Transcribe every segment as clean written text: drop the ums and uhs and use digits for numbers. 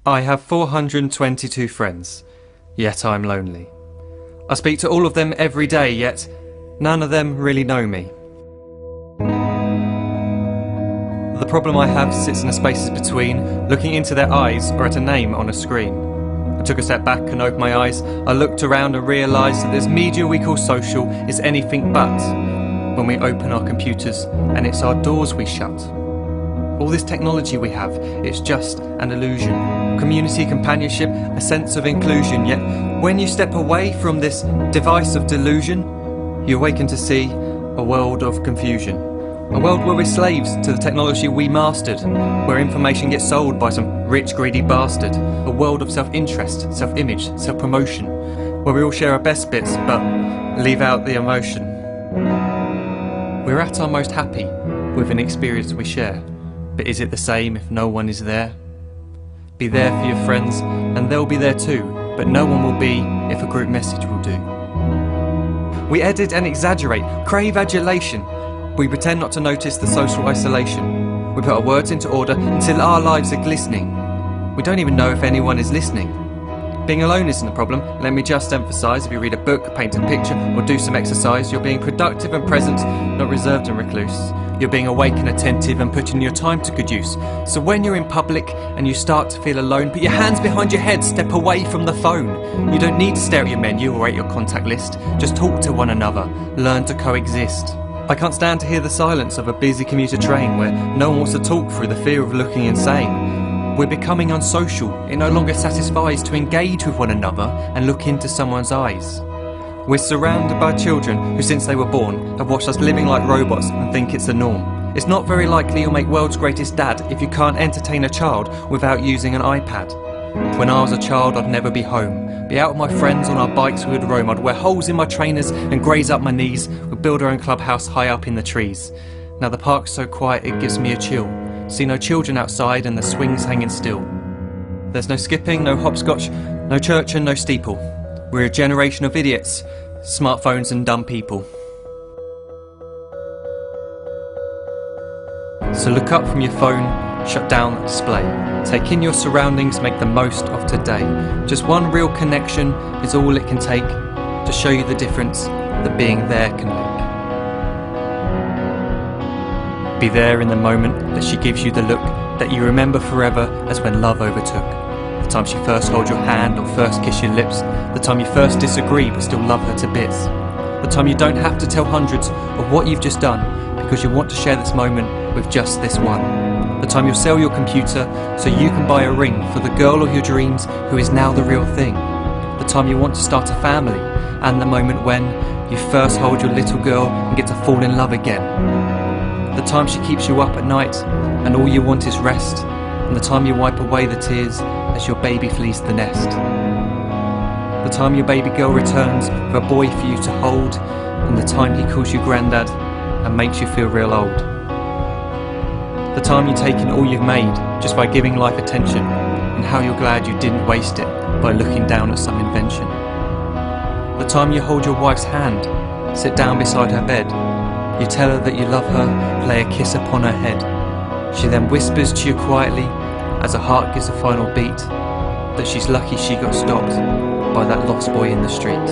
I have 422 friends, yet I'm lonely. I speak to all of them every day, yet none of them really know me. The problem I have sits in the spaces between looking into their eyes or at a name on a screen. I took a step back and opened my eyes. I looked around and realised that this media we call social is anything but when we open our computers and it's our doors we shut. All this technology we have, it's just an illusion. Community, companionship, a sense of inclusion. Yet when you step away from this device of delusion, you awaken to see a world of confusion. A world where we're slaves to the technology we mastered, where information gets sold by some rich, greedy bastard. A world of self-interest, self-image, self-promotion, where we all share our best bits but leave out the emotion. We're at our most happy with an experience we share. But is it the same if no one is there? Be there for your friends and they'll be there too, but no one will be if a group message will do. We edit and exaggerate, crave adulation. We pretend not to notice the social isolation. We put our words into order until our lives are glistening. We don't even know if anyone is listening. Being alone isn't a problem. Let me just emphasise, if you read a book, paint a picture or do some exercise, you're being productive and present, not reserved and recluse. You're being awake and attentive and putting your time to good use. So when you're in public and you start to feel alone, put your hands behind your head, step away from the phone. You don't need to stare at your menu or at your contact list. Just talk to one another, learn to coexist. I can't stand to hear the silence of a busy commuter train where no one wants to talk through the fear of looking insane. We're becoming unsocial. It no longer satisfies to engage with one another and look into someone's eyes. We're surrounded by children who, since they were born, have watched us living like robots and think it's the norm. It's not very likely you'll make world's greatest dad if you can't entertain a child without using an iPad. When I was a child, I'd never be home. Be out with my friends on our bikes, we would roam. I'd wear holes in my trainers and graze up my knees. We'd build our own clubhouse high up in the trees. Now the park's so quiet it gives me a chill. See no children outside and the swings hanging still. There's no skipping, no hopscotch, no church and no steeple. We're a generation of idiots, smartphones and dumb people. So look up from your phone, shut down the display. Take in your surroundings, make the most of today. Just one real connection is all it can take to show you the difference that being there can make. Be there in the moment that she gives you the look that you remember forever as when love overtook. The time she first holds your hand or first kiss your lips. The time you first disagree but still love her to bits. The time you don't have to tell hundreds of what you've just done because you want to share this moment with just this one. The time you'll sell your computer so you can buy a ring for the girl of your dreams who is now the real thing. The time you want to start a family, and the moment when you first hold your little girl and get to fall in love again. The time she keeps you up at night and all you want is rest, and the time you wipe away the tears as your baby flees the nest. The time your baby girl returns with a boy for you to hold, and the time he calls you granddad and makes you feel real old. The time you take in all you've made just by giving life attention, and how you're glad you didn't waste it by looking down at some invention. The time you hold your wife's hand, sit down beside her bed, you tell her that you love her, lay a kiss upon her head. She then whispers to you quietly, as her heart gives a final beat, that she's lucky she got stopped by that lost boy in the street.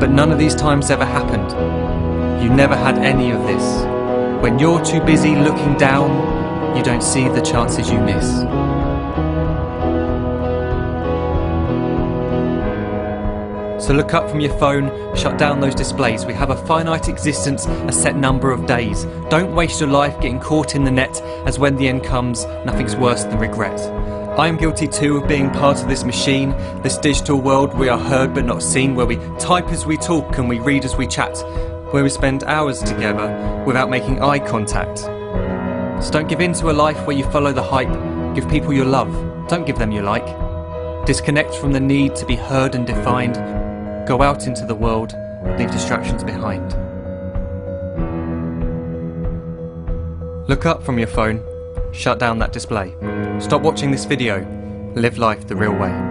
But none of these times ever happened. You never had any of this. When you're too busy looking down, you don't see the chances you miss. So look up from your phone, shut down those displays. We have a finite existence, a set number of days. Don't waste your life getting caught in the net, as when the end comes, nothing's worse than regret. I am guilty too of being part of this machine, this digital world we are heard but not seen, where we type as we talk and we read as we chat, where we spend hours together without making eye contact. So don't give in to a life where you follow the hype. Give people your love, don't give them your like. Disconnect from the need to be heard and defined. Go out into the world, leave distractions behind. Look up from your phone, shut down that display. Stop watching this video, live life the real way.